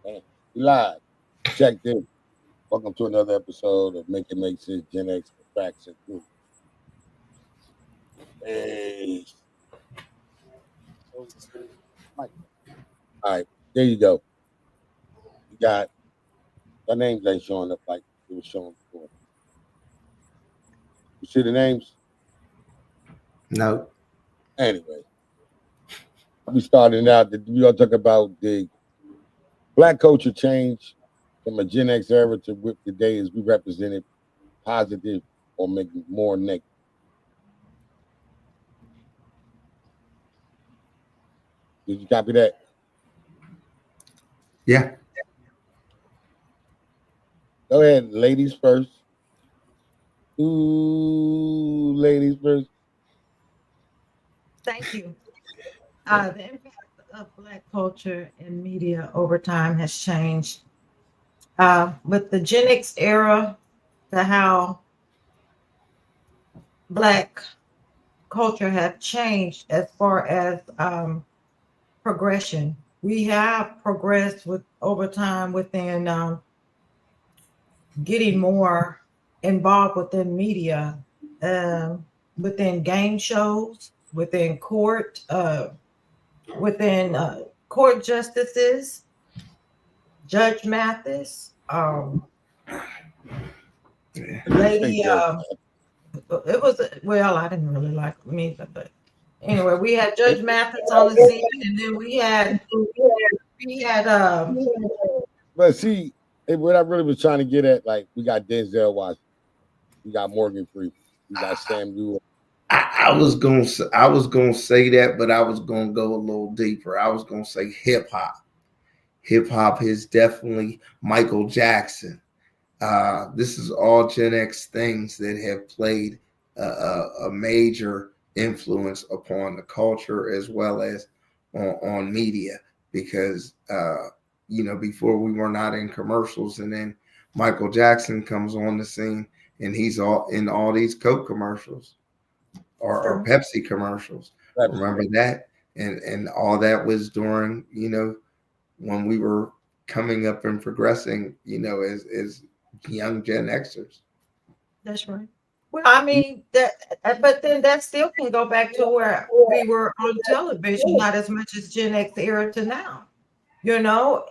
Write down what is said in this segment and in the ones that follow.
Man, we live. Check this. Welcome to another episode of Make It Make Sense Gen X Facts and Truth. Hey, Mike. All right, there you go. You got your names ain't showing up like it was showing before. You see the names? No. Anyway, we starting out. We gonna talk about the black culture change from a Gen X era to what today is we represented positive or making more negative. Did you copy that? Yeah. Go ahead, ladies first. Ooh, ladies first. Thank you. The impact of Black culture and media over time has changed. With the Gen X era, to how Black culture have changed as far as progression. We have progressed with over time within getting more involved within media, within game shows, within court justices, Judge Mathis, Hey, lady. Judge. It was well, I didn't really like me, but anyway, we had Judge Mathis on the scene, and then we had But see, what I really was trying to get at, like, we got Denzel Washington, we got Morgan Freeman, we got Sam Newell. I was gonna say that, but I was gonna go a little deeper. I was gonna say hip hop. Hip hop is definitely Michael Jackson. This is all Gen X things that have played a major influence upon the culture as well as on media because before we were not in commercials, and then Michael Jackson comes on the scene and he's all in all these Coke commercials or Pepsi commercials. Remember that? And all that was during, when we were coming up and progressing, as young Gen Xers. That's right. Well, I mean but then that still can go back to where we were on television, not as much as Gen X era to now. You know,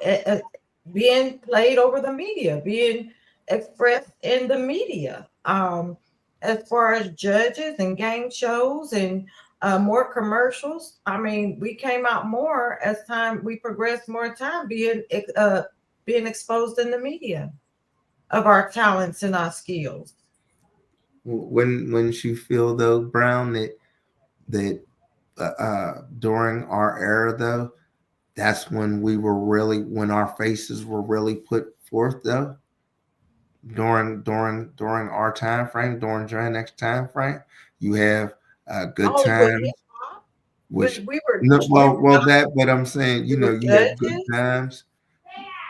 being played over the media, being expressed in the media. As far as judges and game shows and more commercials, I mean, we came out more as time we progressed, more time being exposed in the media of our talents and our skills. When you feel though, Brown, that during our era though, that's when when our faces were really put forth though. During our time frame, during Gen X time frame, you have good Oh, with times, hip hop, which we were no, well that, but I'm saying, we were you have good judges. times,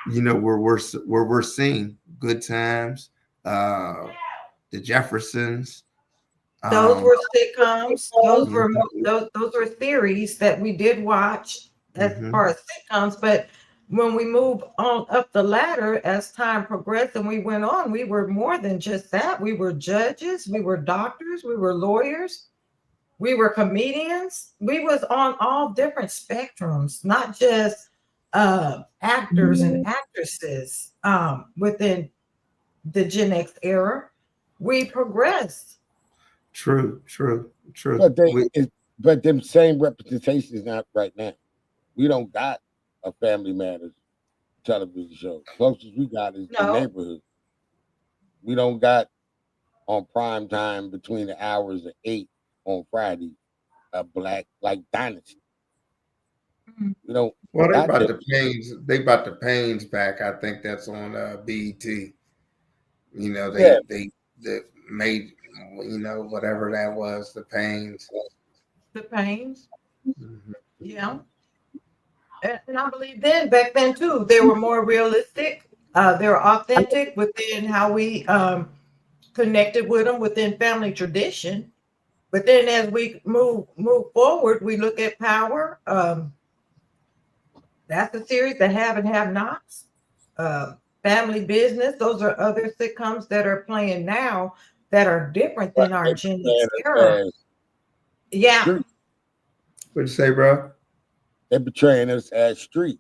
where we're seeing good times, uh, the Jeffersons, Those um, were sitcoms. Those mhm, were those were theories that we did watch as mhm. far as sitcoms. But when we moved on up the ladder as time progressed and we went on, we were more than just that. We were judges, we were doctors, we were lawyers, we were comedians. We was on all different spectrums, not just actors and actresses within the Gen X era. We progressed. True, true, true. But but them same representation is not right now. We don't got a Family Matters television show. Closest we got is the No. neighborhood. We don't got on prime time between the hours of 8 on Friday a black like dynasty. Mhm. We don't Well, they got brought that. the pains. They brought the pains back. I think that's on BET. Yeah, They made whatever that was, the pains. The pains. Mhm. Yeah. And I believe then back then too, they were more realistic. They were authentic within how we connected with them within family tradition. But then as we move forward, we look at power. That's the series, the have and have nots. uh, Family Business. Those are other sitcoms that are playing now that are different Right, than our they Gen portraying X us era. as Yeah, street. What you say, bro? They're portraying us as street.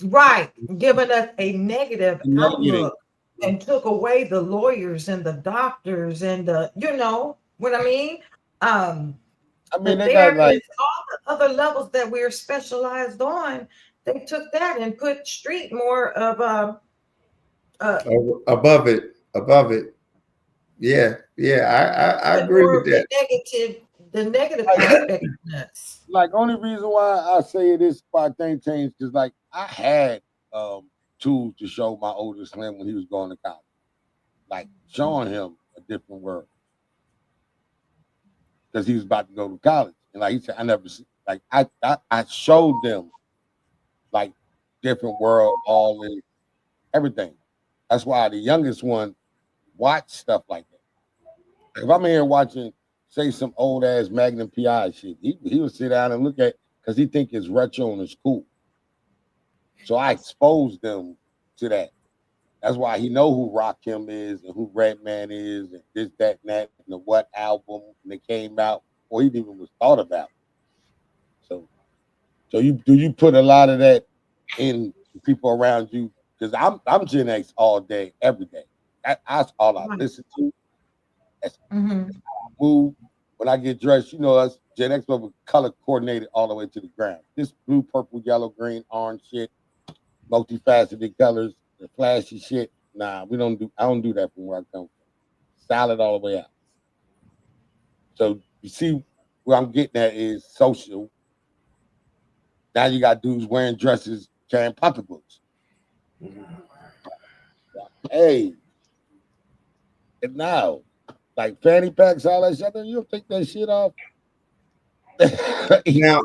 right. Giving us a negative Negative. outlook and took away the lawyers and the doctors and the, you know what I mean? Um, I the mean, they got like, therapists, all the other levels that we're specialized on, they took that and put street more of a Above it, above it. Yeah, yeah, I put agree more with of the that. negative like, aspect in us. like only reason why I say this why thing changed because like I had tools to show my oldest Slim when he was going to college, like showing him a different world because he was about to go to college, and like he said, I never see like I showed them like different world, all in everything. That's why the youngest one watch stuff like that. If I'm here watching, say, some old ass Magnum PI shit, he would sit down and look at because he think it's retro and it's cool. So I exposed them to that. That's why he know who Rakim is and who Redman is and this, that, and that, and the what album and they came out or he even was thought about. So you put a lot of that in the people around you because I'm Gen X all day, every day. That's all I Right. listen to. That's Mm-hmm. move. When I get dressed, you know us Gen X will color coordinated all the way to the ground. This blue, purple, yellow, green, orange shit, multifaceted colors, the flashy shit. Nah, we don't do. I don't do that from where I come from. Solid all the way out. So you see where I'm getting at is social. Now you got dudes wearing dresses, carrying pocketbooks. Hey, and now like fanny packs, all that shit. You don't take that shit off. Now,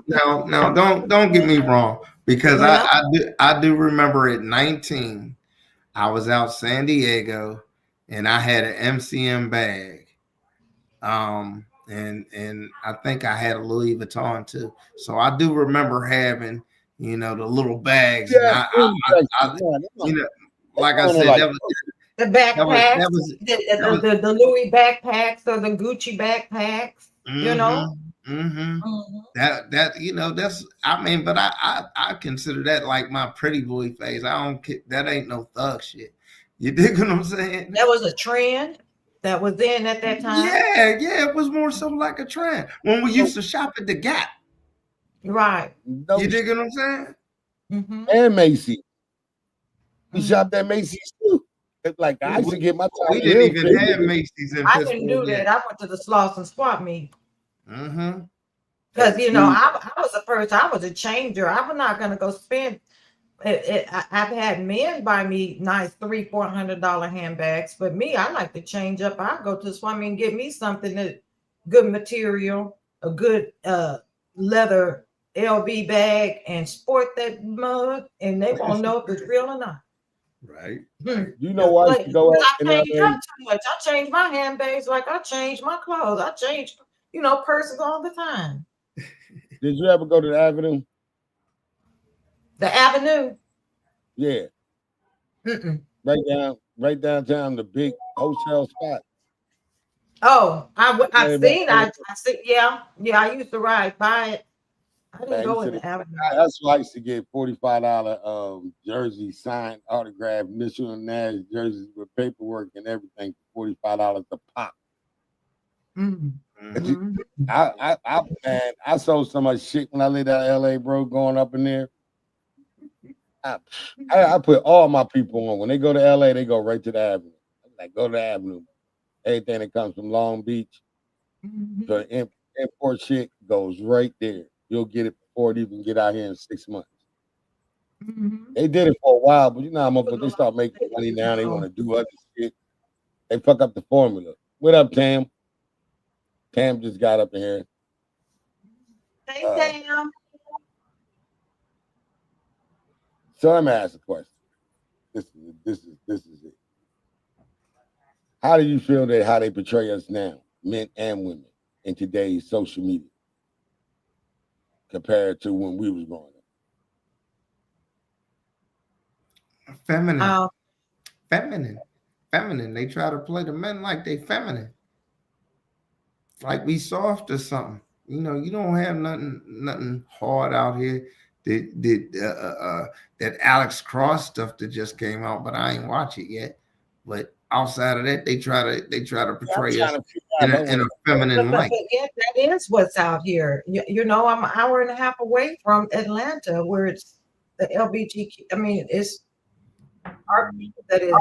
don't get me wrong, because Yeah. I do remember at 19, I was out San Diego, and I had an MCM bag, and I think I had a Louis Vuitton too. So I do remember having, the little bags, and Yeah, fanny packs. I Man, you know, they like I going to said, like The that was backpacks, that was the, that was. the Louis backpacks or the Gucci backpacks, you know? Mm-hmm. Mm-hmm. Mhm. That that's, I mean, but I consider that like my pretty boy phase. I don't care, that ain't no thug shit. You dig what I'm saying? That was a trend that was in at that time. Yeah, yeah. It was more so like a trend when we no, used to shop at the Gap. Right. You no dig what I'm saying? Mm-hmm. and Macy's. We Mm-hmm. shopped at Macy's too. It's like I used to We, get my we Tommy didn't Hill even have fit. Macy's in I didn't Pittsburgh do yet. that. I went to the Sloss and Swap meet. Mm-hmm. Because, See, I was a person, I was a changer. I was not going to go spend I've had men buy me nice $300-400 handbags, but me, I like to change up. I go to the swap meet and get me something that good material, a good leather LV bag, and sport that mug, and they won't know if it's real or not. Right, Hmm. right. you know Just I used play. to go 'Cause out in I change LA. up too much. I change my handbags like I change my clothes. I change, purses all the time. Did you ever go to the Avenue? The Avenue. Yeah, Mm-mm. right downtown, the big hotel spot. Oh, I've Man, seen. I see. Yeah, yeah. I used to ride by it. I didn't man, you go in should the have. Avenue. That's why I used to get $45 jersey signed, autographed, Mitchell and Nash jerseys with paperwork and everything for $45 a pop. Mm. Mm-hmm. Man, I sold so much shit when I lived out in LA, bro, going up in there. I, I put all my people on. When they go to LA, they go right to the Avenue. Like, go to the Avenue. Everything that comes from Long Beach, Mhm. the import shit goes right there. You'll get it before it even get out here in 6 months. Mhm. They did it for a while, but you know how Put motherfuckers, a they lot start of making money things now. They want on. to do other shit. They fuck up the formula. What up, Tam? Tam just got up in here. Hey, Uh, Tam. so let me ask a question. This is it. How do you feel that how they portray us now, men and women, in today's social media compared to when we was growing up? Feminine, Um, feminine, feminine. They try to play the men like they feminine, like we soft or something. You don't have nothing hard out here. That Alex Cross stuff that just came out, but I ain't watch it yet. But outside of that, they try to Yeah, I'm portray trying us to figure out her in a one. feminine light. but yeah, that is what's out here. I'm an hour and a half away from Atlanta, where it's the LBGQ. I mean, it's our people that is.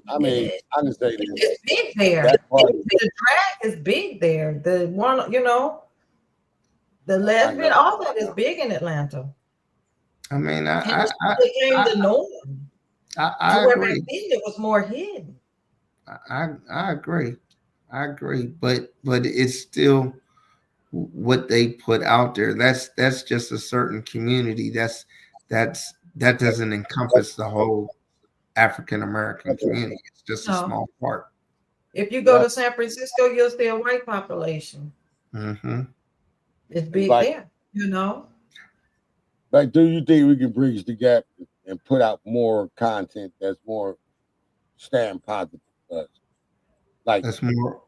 I mean, I can say this. It's big there. That part, The drag is big there. The one, the I lesbian, know. all that is big in Atlanta. I mean, And it became I, the norm. To I where back agree. then it was more hidden. I agree. I agree. But it's still what they put out there. That's just a certain community. That doesn't encompass the whole African American community. It's just a No. small part. If you go Yeah, to San Francisco, you'll see a white population. Hmm. It's it's big like, there, you know? do you think we can bridge the gap and put out more content that's more stand positive for us? Like That's more.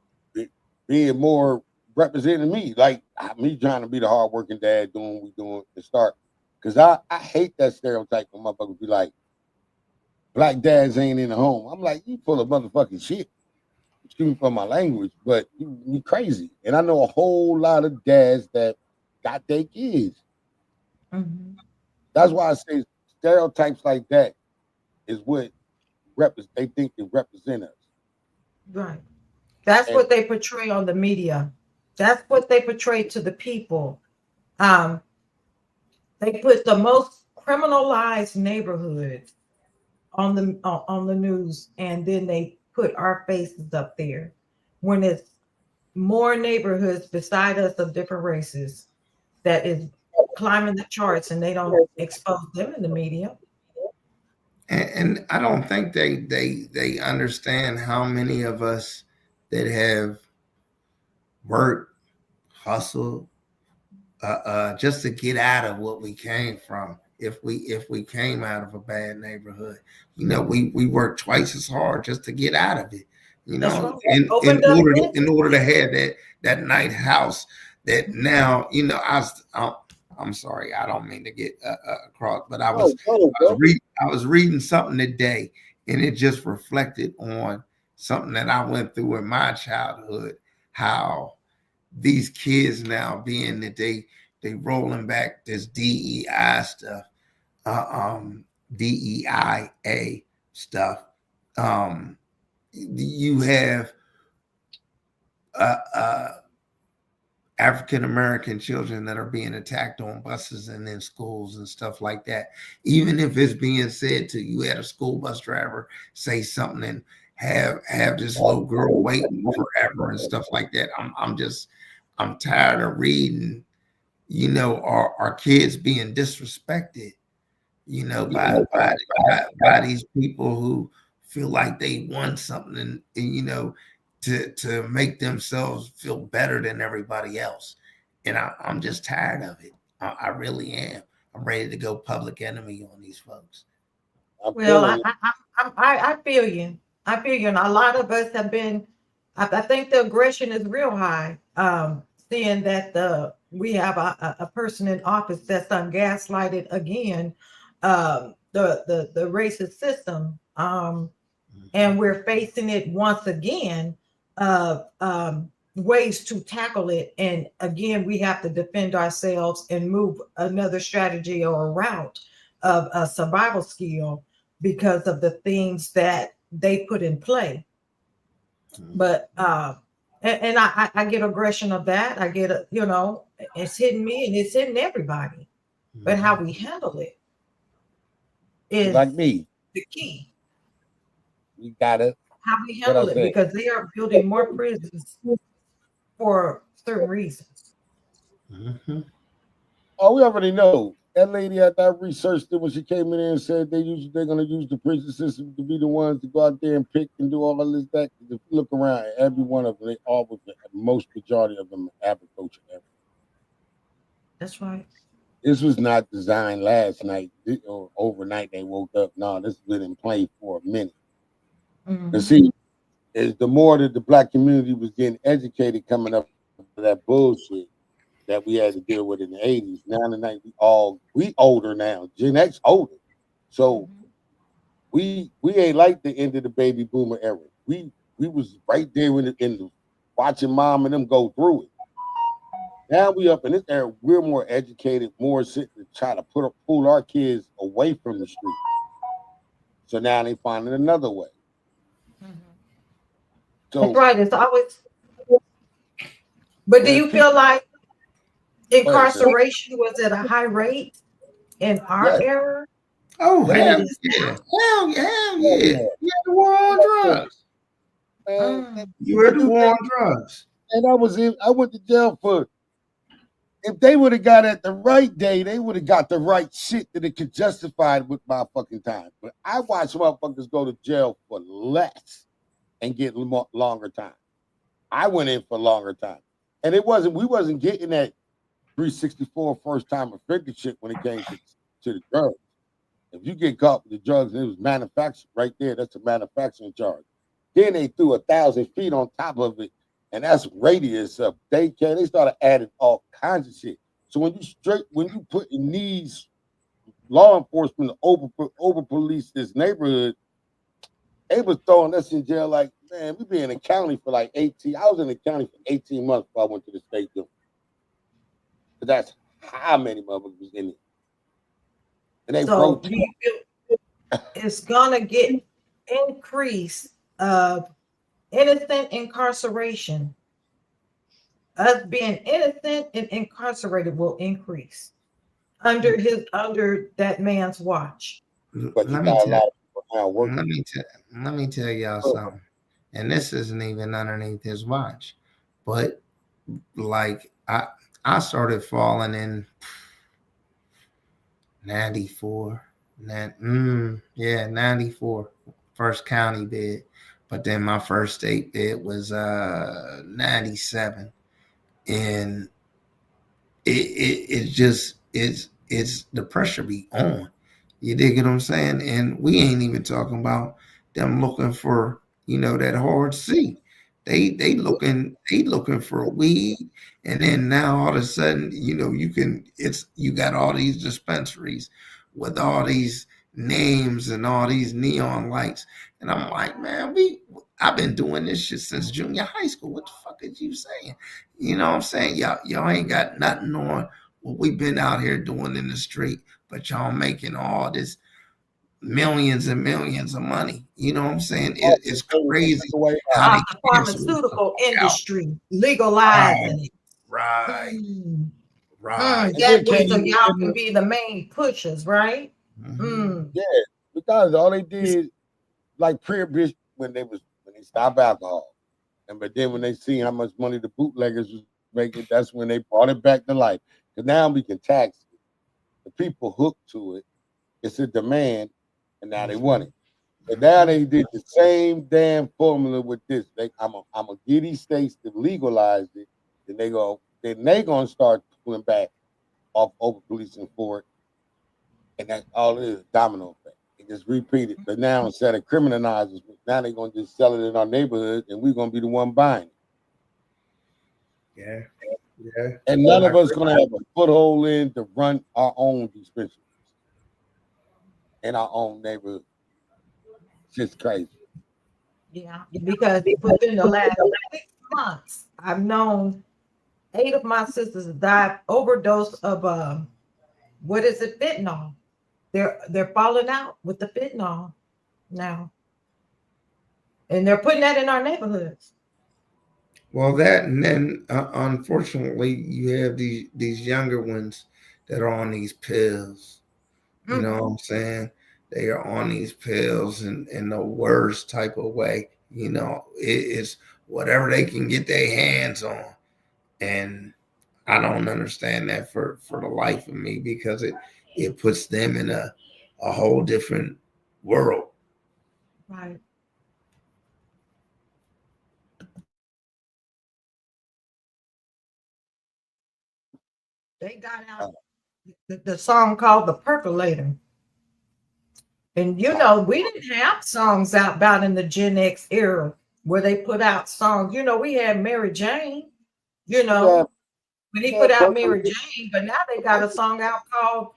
being more representing me, like me trying to be the hardworking dad doing what we doing to start. Cause I hate that stereotype when motherfuckers be like, black dads ain't in the home. I'm like, you full of motherfucking shit. Excuse me for my language, but you crazy. And I know a whole lot of dads that got their kids. Mhm. That's why I say stereotypes like that is what they think they represent us. Right. That's And what they portray on the media. That's what they portray to the people. Um, they put the most criminalized neighborhoods on the news, and then they put our faces up there when it's more neighborhoods beside us of different races that is climbing the charts, and they don't expose them in the media. And I don't think they understand how many of us that have worked, hustled, just to get out of what we came from. If we came out of a bad neighborhood, we work twice as hard just to get out of it. That's right. In Opened up order to, in order to businesses. have that nice house that now I'm sorry, I don't mean to get across, but oh, no, bro. I was reading something today, and it just reflected on something that I went through in my childhood. How these kids now being that they rolling back this DEI stuff, uh, um, DEIA stuff. Um, you have uh, uh, African American children that are being attacked on buses and in schools and stuff like that. Even if it's being said to you, had a school bus driver say something and have this little girl waiting forever and stuff like that. I'm tired of reading, our kids being disrespected, by these people who feel like they won something, and to make themselves feel better than everybody else. And I'm just tired of it. I really am. I'm ready to go public enemy on these folks. I'm Well, feeling I feel you. I feel you, and a lot of us have been. I think the aggression is real high. Seeing that we have a person in office that's done gaslighted again, the racist system, and we're facing it once again. Ways to tackle it, and again, we have to defend ourselves and move another strategy or a route of a survival skill because of the things that they put in play. But I get aggression of that. I get it's hitting me and it's hitting everybody. But how Mhm. we handle it like is me. the key. We gotta How we what I handle it, say. because they are building more prisons for certain reasons. Mhm. Oh, we already know. That lady had that researched it when she came in there and said they're gonna use the prison system to be the ones to go out there and pick and do all of this that. If you look around, every one of them, they all most majority of them agriculture. That's right. This was not designed last night or overnight. They woke up. No, this has been in play for a minute. And Mhm. see, is the more that the black community was getting educated coming up out of that bullshit that we had to deal with in the 80s. Now tonight we older now. Gen X older. So Mhm. we ain't like the end of the baby boomer era. We was right there in the watching mom and them go through it. Now we up in this era, we're more educated, more sitting to try to pull our kids away from the street. So now they finding another way. Mhm. That's So right. It's always. But do there's you feel people. like Go ahead, sis. incarceration was at a high rate in our Yes, era Oh than yes, it hell is yeah, now? hell hell yeah. yeah. You had the war on drugs. Man, Mm. You had and the you war think, on drugs. and I went to jail for if they would have got at the right day, they would have got the right shit that it could justify with my fucking time. But I watch motherfuckers go to jail for less and get longer time. I went in for longer time. And we wasn't getting that 364 first time offender shit when it came to the drugs. If you get caught with the drugs and it was manufactured right there, that's a manufacturing charge. Then they threw 1,000 feet on top of it, and that's radius of daycare. They started adding all kinds of shit. So when you put in these law enforcement to over police this neighborhood, they was throwing us in jail like, man, we be in the county for like 18. I was in the county for 18 months before I went to the state doing. But that's how many motherfuckers was in it. And they So rotate. do you feel it's gonna get increase of innocent incarceration? Us being innocent and incarcerated will increase under that man's watch. But you Let me got a tell lot of people now let working. me tell let me tell y'all something. And this isn't even underneath his watch. But like I started falling in 94. Yeah, 94. First county bid. But then my first state bid was 97. And it just it's the pressure be on. You dig what I'm saying? And we ain't even talking about them looking for that hard C. They looking for weed, and then now all of a sudden you got all these dispensaries with all these names and all these neon lights, and I'm like, man, I've been doing this shit since junior high school. What the fuck is you saying? You know what I'm saying? Y'all ain't got nothing on what we've been out here doing in the street, but y'all making all this millions and millions of money. You know what I'm saying? It's crazy how they The cancel this pharmaceutical out. industry Right, legalizing it. right, Mm. right. And then That way, came so y'all can be the main pushers, right? Mm-hmm. Mm. yeah, because all they did like prohibition when they stopped alcohol. And but then when they see how much money the bootleggers was making, that's when they brought it back to life. Because now we can tax it. The people hooked to it. It's a demand, and now they want it. And now Mm-hmm. they did the same damn formula with this. I'm gonna get these states to legalize it. Then they gonna start pulling back off over policing for it, and that's all it is, domino effect. It just repeat it. But now instead of criminalizing, now they're gonna just sell it in our neighborhood, and we're gonna be the one buying it. Yeah, yeah. And none I of us gonna have a foothold in to run our own dispensaries in our own neighborhood. It's just crazy. Yeah, because within the last 6 months, I've known 8 of my sisters have died overdose of what is it, fentanyl. They're falling out with the fentanyl now, and they're putting that in our neighborhoods. Well, that and then unfortunately you have these younger ones that are on these pills. You know what Hmm. I'm saying? They are on these pills in the worst type of way. It's whatever they can get their hands on. And I don't understand that for the life of me because it puts them in a whole different world. Right. They got out. the song called "The Percolator." And we didn't have songs out about in the Gen X era where they put out songs. We had Mary Jane, you Yeah, know, when he yeah, put out Mary percolate. Jane, but now they got a song out called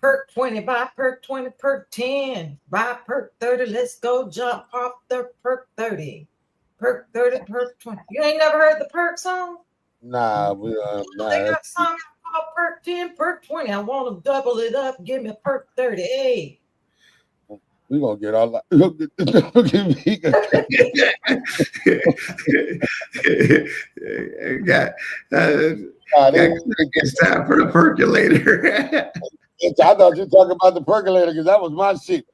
Perk 20 by Perk 20, Perk 10 by Perk 30. Let's go jump off the Perk 30. Perk 30, Perk 20. You ain't never heard the Perk song? Nah, They nah. got a song out called Perk 10, Perk 20. I want to double it up. Give me Perk 30. Hey. We gonna get all that. Look got, nah, it's time for the percolator. I thought you were talking about the percolator because that was my shit.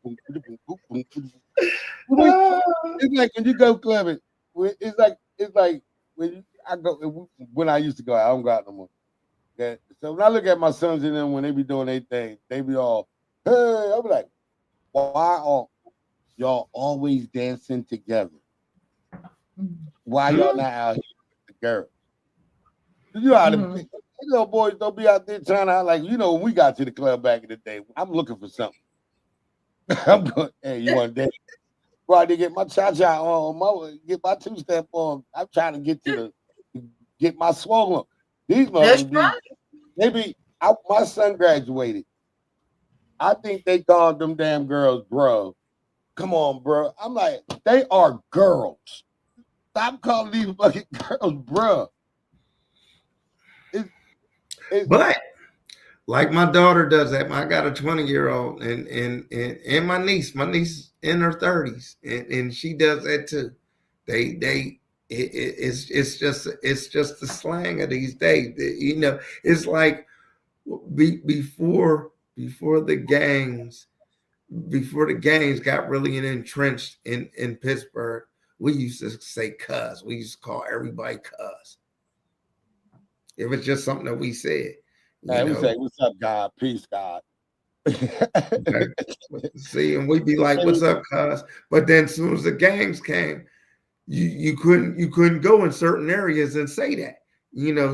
It's like when you go clubbing. It's like when I used to go out. I don't go out no more. Okay? So when I look at my sons and them when they be doing their thing, they be all, hey, I'm like, why are y'all always dancing together? Why y'all not out here with the girls? You know how the little boys don't be out there trying to like, when we got to the club back in the day, I'm looking for something. I'm going, hey, you want to dance? Bro, to get my cha-cha on, get my two-step on. I'm trying to get my swollen. These That's motherfuckers right. my son graduated. I think they called them damn girls, bro. Come on, bro. I'm like, they are girls. Stop calling these fucking girls, bro. It's But like my daughter does that. I got a 20-year-old and my niece in her 30s, and she does that too. It's just the slang of these days. It's like before the gangs got really entrenched in Pittsburgh. We used to say "cuz." We used to call everybody "cuz." It was just something that we said, you Hey, we know. say, "What's up, God? Peace, God." See, and we'd be like, "What's up, cuz?" But then, as soon as the gangs came, you couldn't go in certain areas and say that,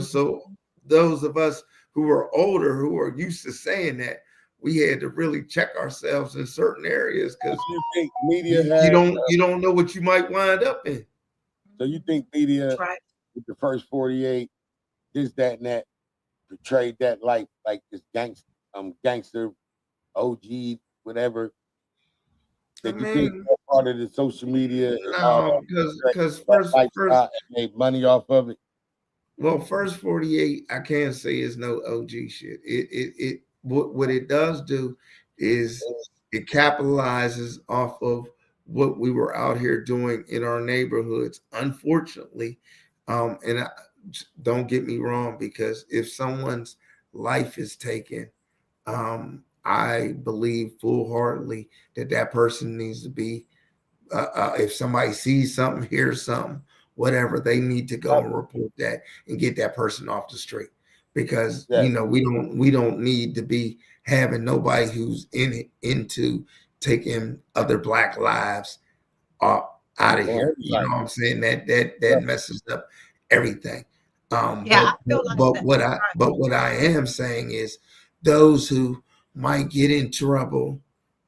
So those of us who were older, who were used to saying that, we had to really check ourselves in certain areas because You think media you had? don't know what you might wind up in. So you think media That's right. with the first 48, this, that, and that portrayed that life like this gangster, OG, whatever. I That you think mean, that part of the social media and all no, because that first lifestyle and made money off of it? well, first 48, I can't say is no OG shit. What it does do is it capitalizes off of what we were out here doing in our neighborhoods. Unfortunately, don't get me wrong, because if someone's life is taken, I believe full heartedly that person needs to be if somebody sees something, hears something, whatever, they need to go and report that and get that person off the street, because Yeah. we don't need to be having nobody who's into taking other black lives out of Well, here. You know everybody. what I'm saying? That messes up everything. Yeah, I But feel but like but that. what I Right. but what I am saying is those who might get in trouble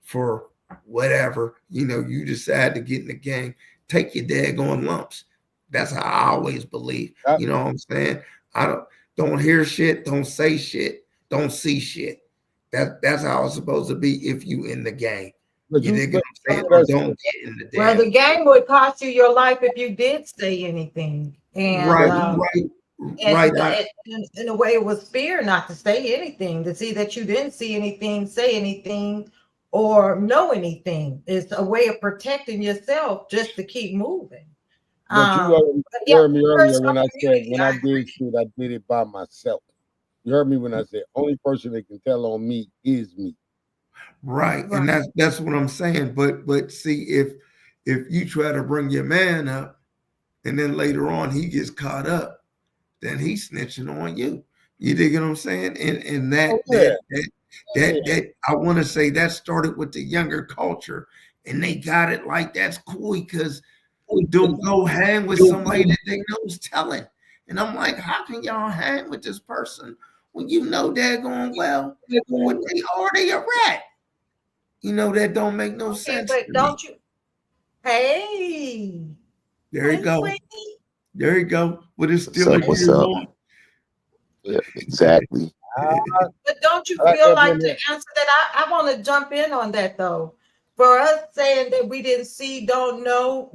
for whatever, you decide to get in the game, take your daggone lumps. That's how I always believe. Uh, You know what I'm saying? I don't hear shit, don't say shit, don't see shit. That's how it's supposed to be if you in the game. but You you, dig what but I'm saying? look Or at us. don't get in the Well, damn the game would cost you your life if you did say anything, and right, But you, right. in a way, it was fear not to say anything, to see that you didn't see anything, say anything, or know anything. It's a way of protecting yourself just to keep moving. but But you yeah, heard me earlier when personal I said community. when I did shit, I did it by myself. You heard me when I said only person that can tell on me is me. Right. And Right. that's what I'm saying. But see, if you try to bring your man up and then later on he gets caught up, then he's snitching on you. You dig what I'm saying? And Oh that yeah, that that yeah. that I want to say that started with the younger culture, and they got it like that's cool because they'll go hang with somebody that they know is telling. And I'm like, how can y'all hang with this person Well, you know they're going well, but they already a rat. You know that don't make no Okay, sense but to me. don't you? Hey, There you hey, go. sweetie. There you go. But it's What's still a up? What's year up? long. Yeah, exactly. But don't you I like feel that like being to there. answer that? I want to jump in on that though. For us saying that we didn't see, don't know,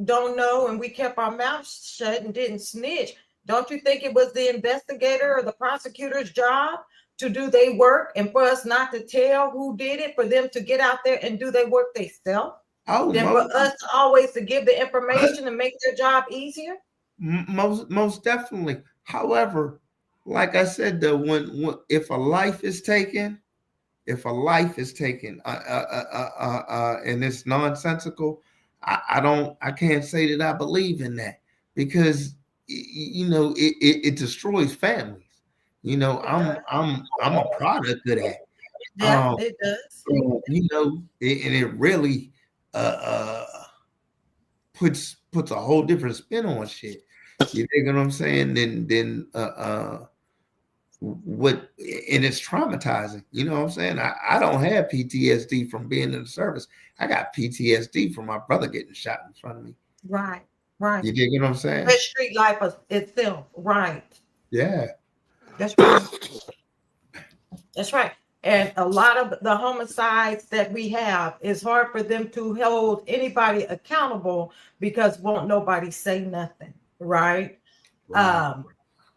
and we kept our mouths shut and didn't snitch, don't you think it was the investigator or the prosecutor's job to do their work and for us not to tell who did it, for them to get out there and do their work themselves? Oh, Than for us always to give the information and make their job easier? most definitely. However, like I said, though, when if a life is taken, and it's nonsensical, I can't say that I believe in that because you know it destroys families. You know, It does. I'm a product of that. Yeah, Um, it does. you know, and it really puts a whole different spin on shit. You think what I'm saying? Then what, and it's traumatizing. You know what I'm saying? I don't have PTSD from being in the service. I got PTSD from my brother getting shot in front of me. Right, right. You dig what I'm saying? The street life itself. Right. Yeah. That's right. That's right. And a lot of the homicides that we have, it's hard for them to hold anybody accountable because won't nobody say nothing, right? Right. Um,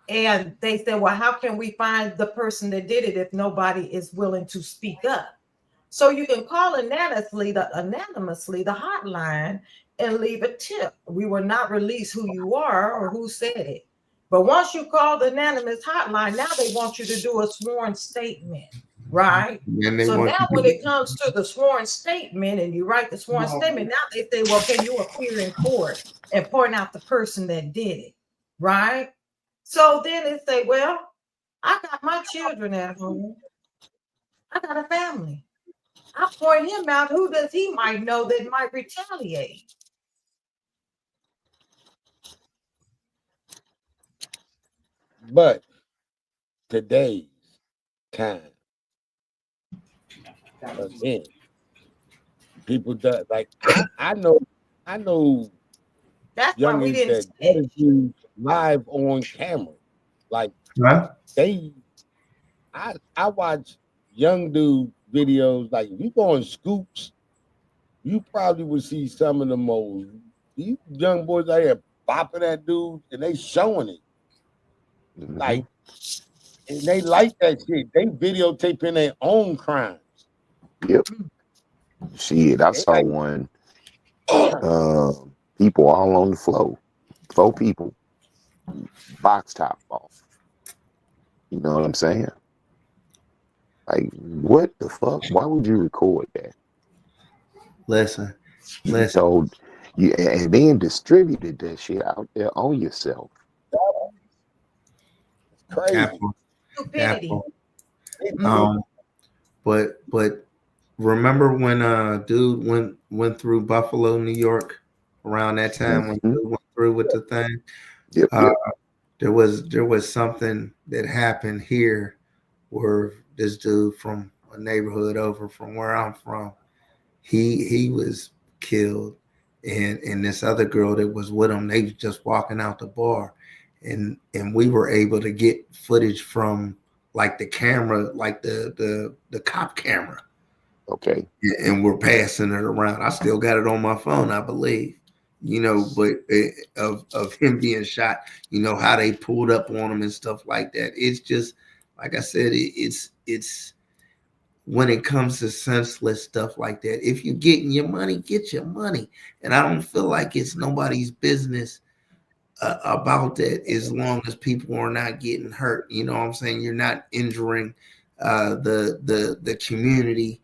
and they said, well, how can we find the person that did it if nobody is willing to speak up? So you can call anonymously the hotline and leave a tip. We will not release who you are or who said it. But once you call the anonymous hotline, now they want you to do a sworn statement, right? And they So want now you when to it comes to the sworn statement and you write the sworn statement, now they say, well, can you appear in court and point out the person that did it, right? So then they say, well, I got my children at home. I got a family. I point him out. Who does he might know that might retaliate? But today's time, again, people do like I know That's why we youngins didn't that snitch. do live on camera. Like huh? they I watch young dude videos. Like if you go on scoops, you probably would see some of the most these young boys out here bopping at dudes and they showing it. Hmm. Like and they like that shit. They videotaping their own crimes. Yep. Shit, I They saw like one. Uh, People all on the floor. 4 people, box top off. You know what I'm saying? Like, what the fuck? Why would you record that? Listen, You listen. told you and then distributed that shit out there on yourself. crazy. Apple, Stupidity. Apple. Mhm. Um, but remember when dude went through Buffalo, New York, around that time when Hmm. dude went through with the thing? Yep, Uh, yep. there was something that happened here where this dude from a neighborhood over from where I'm from, he was killed, and this other girl that was with him, they was just walking out the bar, and we were able to get footage from like the camera, like the cop camera, Okay. and we're passing it around. I still got it on my phone, I believe. You know, but of him being shot, you know how they pulled up on him and stuff like that. It's just like I said, it's when it comes to senseless stuff like that. If you're getting your money, get your money, and I don't feel like it's nobody's business about that as long as people are not getting hurt. You know what I'm saying? You're not injuring the community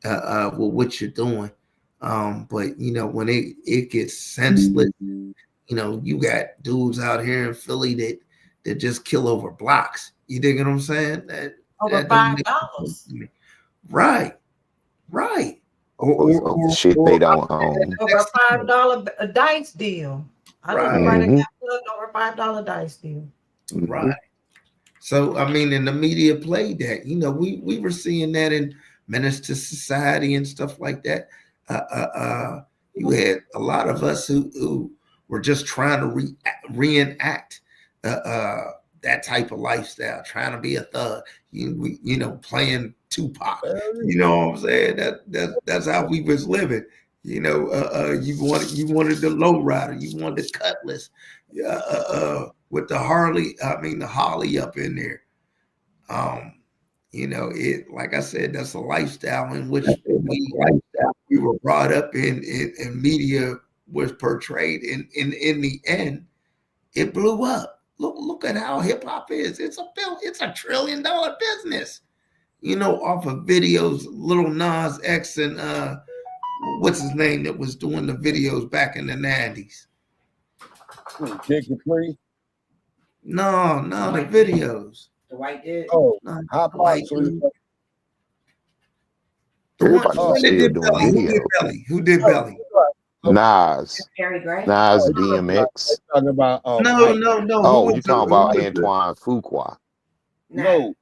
with what you're doing. But you know, when it gets senseless, you know, you got dudes out here in Philly that just kill over blocks. You dig what I'm saying? Over That don't five make sense dollars. to me. Right, right. Of the shit they don't own. Over a $5 dice deal. I know Right, somebody that Hmm. got plugged over $5 dice deal. right. Hmm. So I mean, and the media played that. You know, we were seeing that in Menace to Society and stuff like that. You had a lot of us who were just trying to reenact uh, uh, that type of lifestyle, trying to be a thug. You know, playing Tupac. You know what I'm saying? That's how we was living. You know, you wanted the lowrider, you wanted the Cutlass, with the Harley. I mean, the Holly up in there. Um, you know, it like I said, that's a lifestyle in which we were brought up in, and media was portrayed. In the end, it blew up. Look at how hip hop is. It's a $1 trillion business. You know, off of videos, Little Nas X and what's his name that was doing the videos back in the 90s. Kid Capri. No, the videos. The white dude. Oh, No, Hot the white Box. dude. The Everybody one that still did doing Belly. Who did video. Belly? Who did Belly? Nas, Perry Gray. Nas They DMX. talking about No, Hype. no, no. Oh, you talking about Antoine Fuqua? No, No. you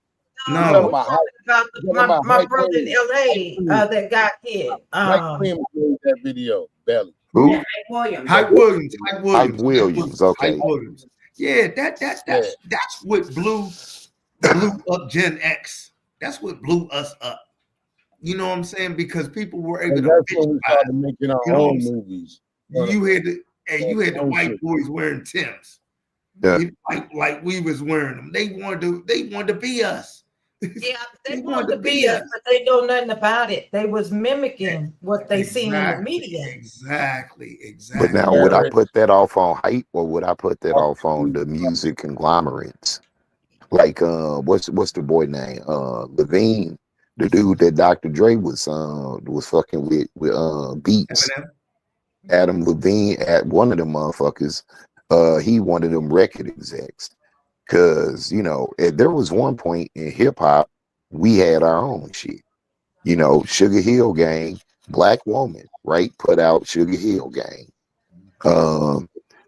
No, talking we're about Hype. talking about You talking about my Hype brother in Williams. LA that got hit. Hype Williams made that video. Belly. Who? Hank Williams. Hype Williams. Hype Williams. Hype Okay. Williams. Yeah, that's what blew up Gen X. That's what blew us up. You know what I'm saying? Because people were able And to that's when we visualize. started making our You know what own I'm saying? movies. You had the own white shit. boys wearing Timbs. Yeah. Like we was wearing them. They wanted to be us. Yeah, they They wanted to be us, but they know nothing about it. They was mimicking what they seen in the media. Exactly. But now, would I put that off on Hype, or would I put that off on the music conglomerates? Like, what's the boy name? Levine, the dude that Dr. Dre was fucking with Beats. Eminem? Adam Levine, at one of them motherfuckers, he one of them record execs. Cause you know, there was one point in hip hop we had our own shit. You know, Sugar Hill Gang, Black Woman, right? Put out Sugar Hill Gang.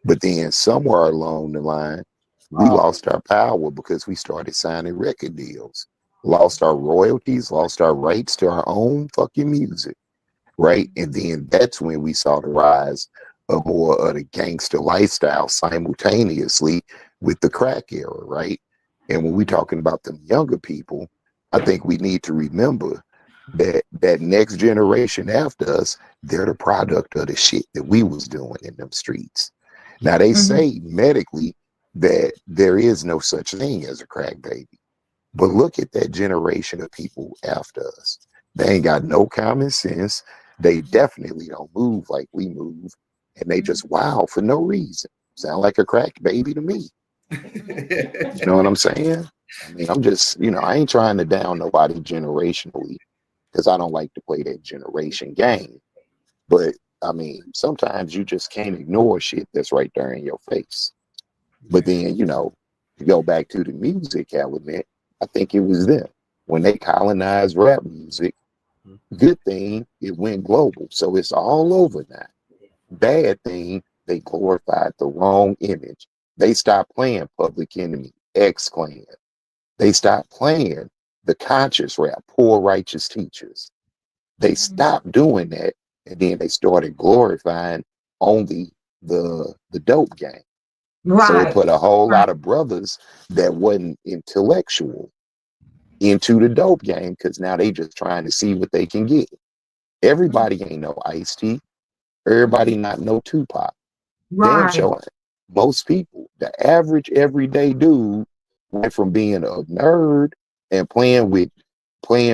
But then somewhere along the line, we lost our power because we started signing record deals, lost our royalties, lost our rights to our own fucking music, right? And then that's when we saw the rise of more of the gangster lifestyle simultaneously with the crack era, right? And when we talking about the younger people, I think we need to remember that next generation after us, they're the product of the shit that we was doing in them streets. Now they say medically that there is no such thing as a crack baby. But look at that generation of people after us. They ain't got no common sense. They definitely don't move like we move. And they just wow for no reason. Sound like a crack baby to me. You know what I'm saying? I mean, I'm just, I ain't trying to down nobody generationally because I don't like to play that generation game. But I mean, sometimes you just can't ignore shit that's right there in your face. But then, to go back to the music element, I think it was them. When they colonized rap music, good thing, it went global. So it's all over now. Bad thing, they glorified the wrong image. They stopped playing Public Enemy, X-Clan. They stopped playing the conscious rap, Poor Righteous Teachers. They stopped doing that, and then they started glorifying only the dope game. Right. So it put a whole lot of brothers that wasn't intellectual into the dope game because now they just trying to see what they can get. Everybody ain't no Ice-T. Everybody not no Tupac. Damn Right. sure. Most people, the average everyday dude, went from being a nerd and playing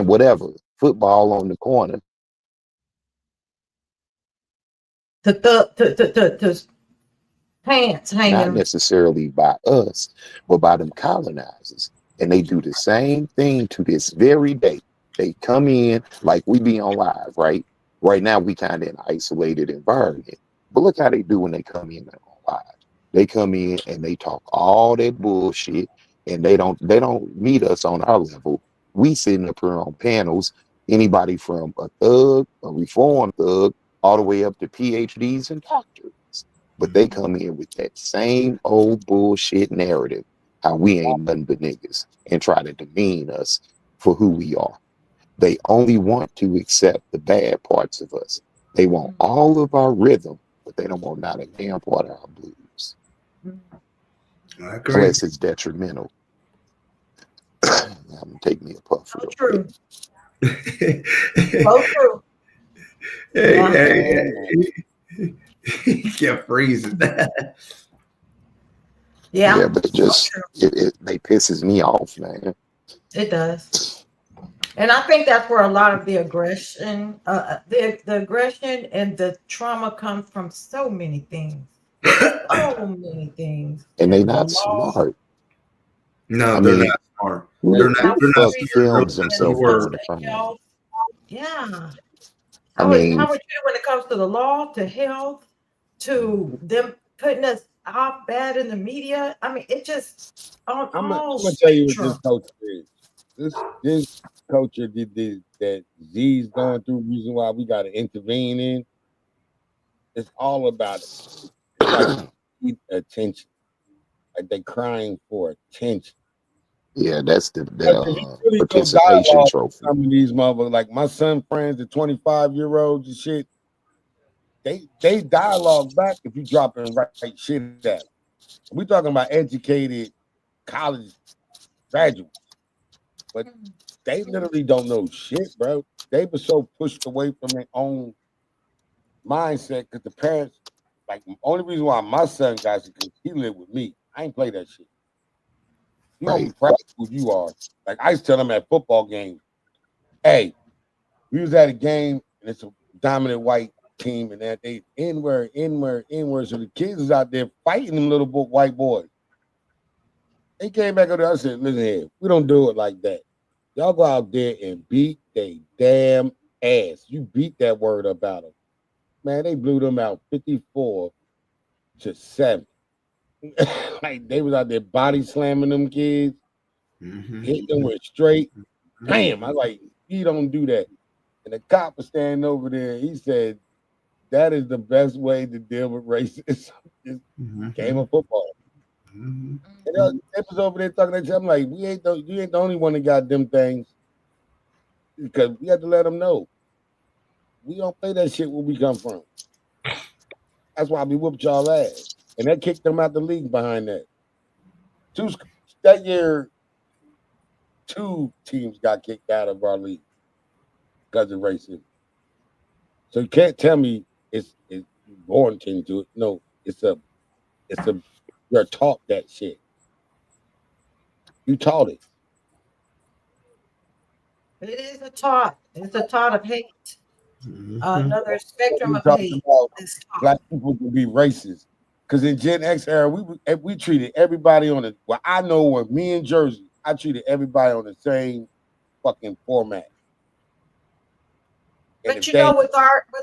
whatever football on the corner To pants not hanging. necessarily by us, but by them colonizers. And they do the same thing to this very day. They come in like we be on live, right? Right now we kind of in an isolated environment. But look how they do when they come in on live. They come in and they talk all that bullshit and they don't meet us on our level. We sitting up here on panels, anybody from a thug, a reform thug, all the way up to PhDs and doctors. But they come in with that same old bullshit narrative. how we ain't nothing but niggas and try to demean us for who we are. They only want to accept the bad parts of us. They want all of our rhythm, but they don't want not a damn part of our blues. I agree. Unless it's detrimental. I'm gonna take me a puff So real true. quick. So true. Yeah. He kept freezing. Yeah. Yeah, but it So just true. they pisses me off, man. It does. And I think that's where a lot of the aggression, the aggression and the trauma comes from so many things. So many things. And they And the not law. smart. No, I they're mean, not smart. who They're the, not. who the They're not fuck smart. films That's the When it himself comes word. going to to come on? health, yeah. I How mean, would you when it comes to the law, to health, to them putting us off bad in the media? I mean, it just on I'm all gonna tell you what this spectrum. culture is. This culture did this that Z's going through. Reason why we got to intervene in. It's all about it. It's like need attention. Like they crying for attention. yeah, that's the Like, if you really go participation dialogue with trophy. some of these motherfuckers, like my son friends, the 25-year-olds and shit, they dialogue back if you dropping right shit at them. We talking about educated college graduates, but they literally don't know shit, bro. They were so pushed away from their own mindset because the parents, like, the only reason why my son got it because he lived with me. I ain't play that shit. You gonna be Right. proud of who you are. Like I used to tell them at football games, hey, we was at a game and it's a dominant white team and that they inward, inward, inward. So the kids is out there fighting them little white boys. They came back over there. I said, listen here, we don't do it like that. Y'all go out there and beat they damn ass. You beat that word about them. Man, they blew them out 54-7. Like they was out there body slamming them kids, hitting them with straight. Damn, I was like, you don't do that. And the cop was standing over there. He said, that is the best way to deal with racism. This game of football. And they was over there talking that shit. I'm like, you ain't the only one that got them things. Because we have to let them know. We don't play that shit where we come from. That's why we whooped y'all ass. And that kicked them out the league behind that. That year, 2 teams got kicked out of our league because of racism. So you can't tell me it's born into it. No, it's a you're taught that shit. You taught it. It is a taught. It's a taught of hate. Another spectrum We of talking hate about is taught. black people can be racist. Because in Gen X era, we treated everybody on the well, I know when me in Jersey, I treated everybody on the same fucking format. And But if you they know, with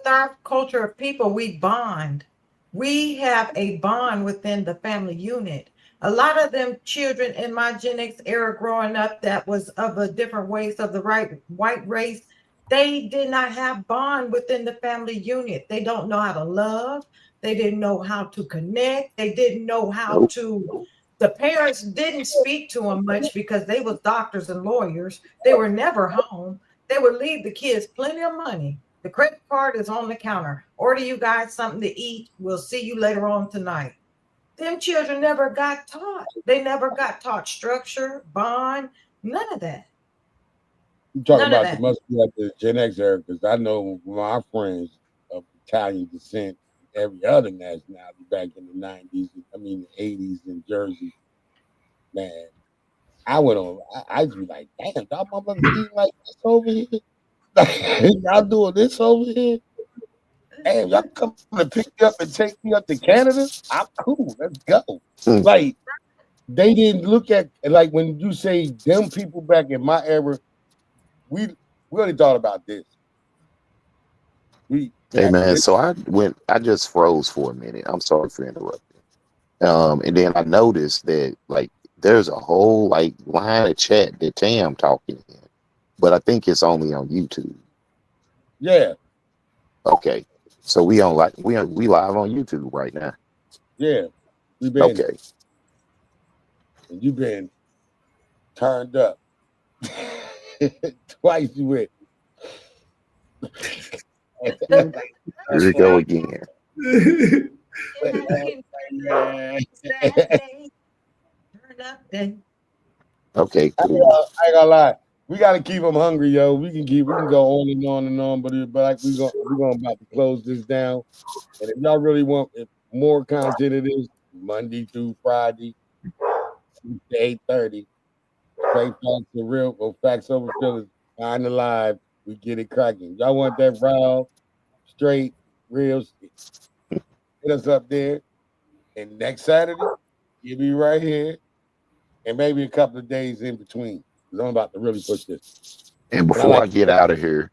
our culture of people, we bond. We have a bond within the family unit. A lot of them children in my Gen X era growing up that was of a different race of the right white race, they did not have bond within the family unit. They don't know how to love. They didn't know how to connect. They didn't know how Nope. to. The parents didn't speak to them much because they was doctors and lawyers. They were never home. They would leave the kids plenty of money. The credit card is on the counter. Order you guys something to eat. We'll see you later on tonight. Them children never got taught. They never got taught structure, bond, none of that. you talk None of about the that. must be like the Gen X era, because I know my friends of Italian descent, every other nationality back in the 90s, I mean the 80s in Jersey, man. I went on. I used to be like, damn, y'all motherfuckers eating like this over here. Y'all doing this over here. Damn, y'all come to pick me up and take me up to Canada. I'm cool. Let's go. Mm. Like they didn't look at like when you say them people back in my era. We only thought about this. We Hey that man, this, so I just froze for a minute. I'm sorry for interrupting. And then I noticed that like there's a whole like line of chat that Tam talking in, but I think it's only on YouTube. yeah, Okay, so we live on YouTube right now. yeah. We been Okay, and you've been turned up. Twice you went. The Here we go again. Saturday, turn up day. Okay, I cool. ain't gonna lie. We gotta keep them hungry, yo. We can go on and on, but like we gonna about to close this down. And if y'all really want more content of this, Monday through Friday, 6 to 8:30, straight facts and real or facts over feelings, 9 to live. We get it cracking. Y'all want that raw, straight, real shit? Hit us up there. And next Saturday, you'll be right here, and maybe a couple of days in between. Because I'm about to really push this. And And I before like I get out of here,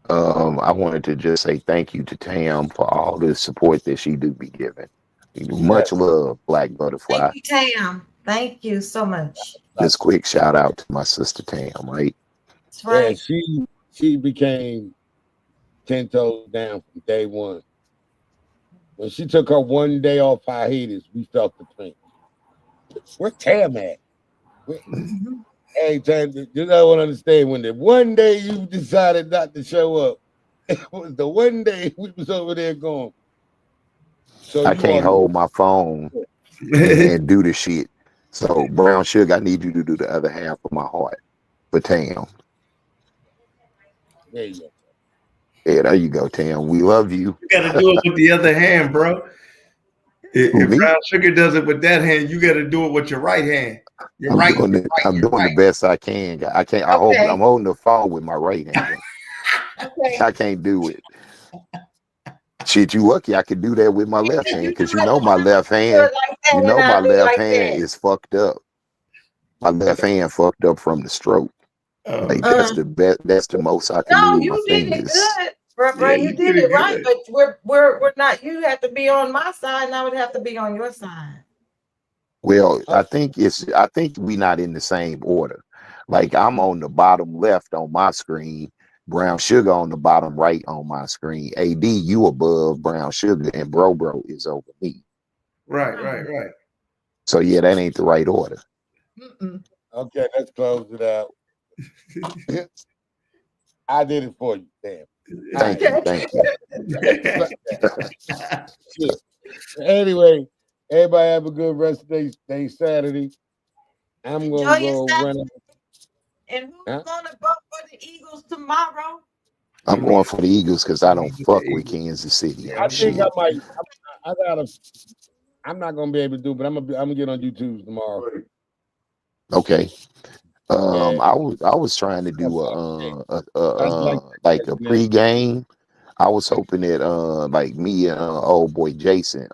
I wanted to just say thank you to Tam for all the support that she do be giving. yes. Much love, Black Thank Butterfly. you, Tam. Thank you so much. Just quick shout out to my sister Tam, right? That's Yeah, right. she became 10 toes down from day one. When she took her one day off hiatus, we felt the pain. Where's Tam at? Where, Mhm. hey, Tam, you don't want to understand when the one day you decided not to show up, it was the one day we was over there going. So I you can't are the hold my phone and do the shit. So Brown Sugar, I need you to do the other half of my heart for Tam. there you go. Yeah, there you go, Tam. We love you. You got to do it with the other hand, bro. Who, If me? Brown Sugar does it with that hand, you got to do it with your right hand. Your I'm right, doing your it. right, I'm your doing the right. best I can. I can't. I hope I'm Okay. holding the phone with my right hand. Okay. I can't do it. Shit, you lucky I could do that with my left hand You do because you it know my like left you do hand. it like You that, and know I my do it left like hand that. is fucked up. My left hand fucked up from the stroke. Like that's Uh, the best. That's the most I can no, move my you did it fingers. good, bro. Yeah, You you did did it it right, good. but we're not. You have to be on my side, and I would have to be on your side. Well, Oh, I think we not in the same order. Like I'm on the bottom left on my screen, Brown Sugar on the bottom right on my screen. AD, you above Brown Sugar, and Bro is over me. Right, right, Right. right. So yeah, that ain't the right order. Mm-mm. okay, let's close it out. I did it for you, damn. All Thank right. you, Okay. thank you. Fuck that. Shit. Anyway, everybody have a good rest of day Saturday. I'm Enjoy gonna your go run. Saturday. And who's Huh? gonna vote for the Eagles tomorrow? I'm Give me going for the Eagles because I don't the fuck with Eagles. Kansas City. Yeah, I I'm think going. I Shit. might. I gotta. I'm not gonna be able to do, but I'm gonna get on YouTube tomorrow. Okay. Yeah, I was trying to that's do all it takes. I like like a that. pregame. I was hoping that like me and old boy Jason,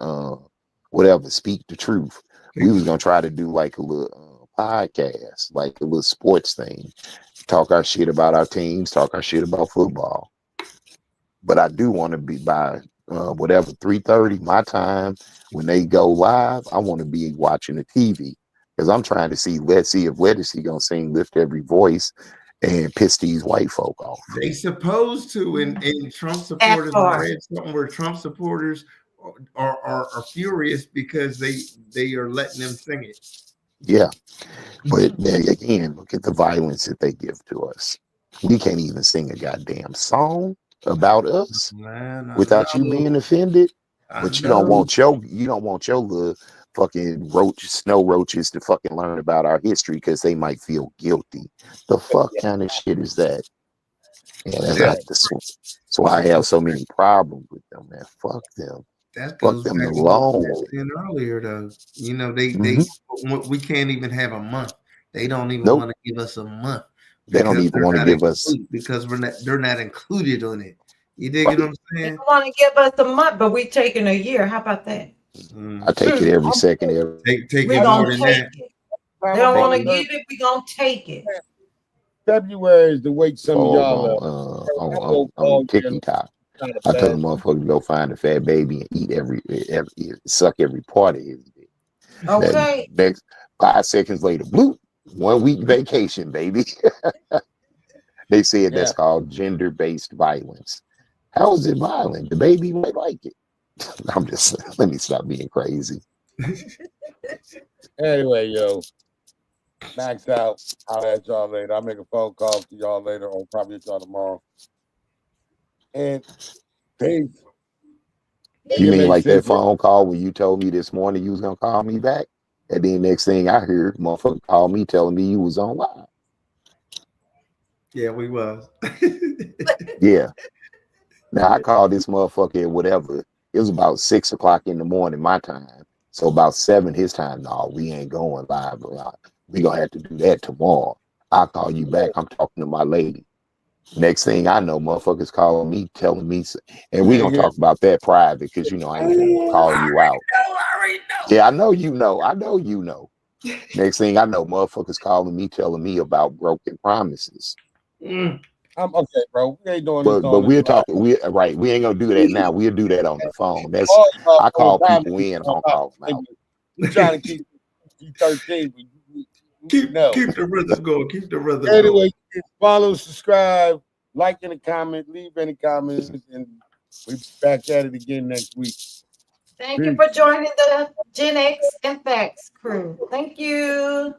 whatever, speak the truth. We was gonna try to do like a little podcast, like a little sports thing, talk our shit about our teams, talk our shit about football. But I do want to be by whatever 3:30 my time when they go live. I want to be watching the TV because I'm trying to see. Let's see if Lettucey gonna sing "Lift Every Voice" and piss these white folk off. They supposed to, and Trump That supporters. I part. read something where Trump supporters are furious because they are letting them sing it. Yeah, but then again, look at the violence that they give to us. We can't even sing a goddamn song about us Man, I without you know, being offended. I But know. you don't want your little fucking snow roaches to fucking learn about our history because they might feel guilty. The fuck kind of shit is that? Yeah, that's That Yeah, not the so I have so many problems with them, man. Fuck them. that Fuck goes them back to what we alone. were saying earlier, though. You know, they Hmm. we can't even have a month. They don't even Nope. want to give us a month They don't because even they're want to not give us. included because they're not included on it. You dig what Right. I'm They saying? don't want to give us a month, but we taking a year. How about that? I Mm. take it every I'm second. Every Take We're it I gonna more think than take that. it. They I'm don't Take want about to it. give it. We gonna take it. February is to wake some of fold y'all up. I woke on all year long. TikTok. Not a I told the bad. motherfucker to go find a fat baby and eat every suck every part of his dick. Then Okay. next 5 seconds later, bloop, 1 week vacation, baby. They said Yeah. that's called gender-based violence. How is it violent? The baby might like it. I'm just let me stop being crazy. Anyway, yo. Max out. I'll at y'all later. I'll make a phone call to y'all later, or probably at y'all tomorrow. And peace. You It mean makes like that sense. phone call when you told me this morning you was gonna call me back? And then next thing I heard, motherfucker called me telling me you was on live. Yeah, we was. Yeah. Now I called this motherfucker at whatever. It was about 6 o'clock in the morning, my time. So about 7 his time. No, we ain't going live. We gonna have to do that tomorrow. I'll call you back. I'm talking to my lady. Next thing I know, motherfuckers calling me, telling me, and we gonna Yeah. talk about that private because you know I ain't finna call you out. I already know. Yeah, I know you know. I know you know. Next thing I know, motherfuckers calling me, telling me about broken promises. Mm. I'm okay, bro. We ain't doing this But on this we're live. talking. We right. We ain't gonna do that now. We'll do that on the phone. That's All y'all I on call time people in. I on don't live. call them out. We trying to keep G13, but Keep no. the rhythm going. Keep the rhythm Anyway, going. you can follow, subscribe, like in the comment, leave any comments, and we back at it again next week. Thank you for joining the Gen X and Facts crew. Thank you.